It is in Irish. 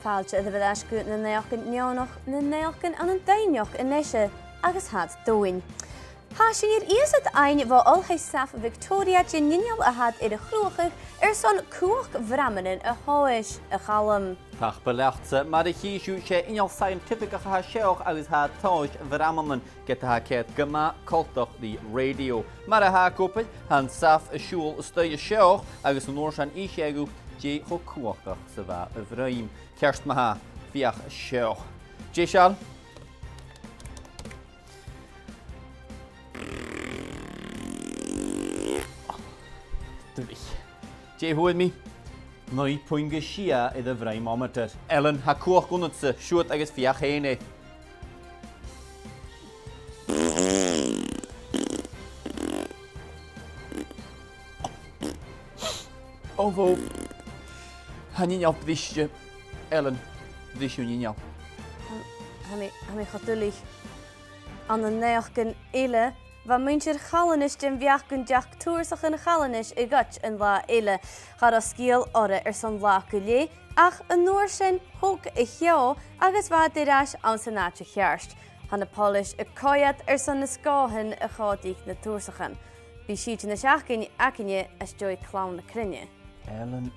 fáilte a bheith ascu na neachcin neonach na neachcin an an dainneach in neise agus had dóin. Tá sin ar iasad aine bh olthaid saf Victoria Ginnial a had ar a chruachach son cuach bhramanin a háis a chalam. Tach belechtse, mar a chiisiú sé inal scientific a cha seoch agus ha táis bhramanin get ha céad gama coltach the radio. Mar a ha cúpaid han saf a siúl stoid seoch agus an nóir an íségu dé cho cuachach sa bheith a bhraim. Cearst ma ha fiach seoch. Dé seall? Dé hwyl mi, noi pwynge sia iddo frai mometer. Ellen, ha cwch gwnnwyd sy, siwt agos fiach heine. O fo, ha ni'n iawn brisio. Ellen, brisio ni'n iawn. Ha mi chadulig an an neach gyn eile. Wa muintir chalanis den bheachcin deach túsach in chalanis I gut in lá eile char a scíal ora son lá go lé, ach an nuair sin thug I cheó agus bha déráis an san náte chearst. Hanna Polish a coiad son na scáhan a chádaích na túsachan. Bhí siad na seachcin acinne as dói clán na crinne. Ellen.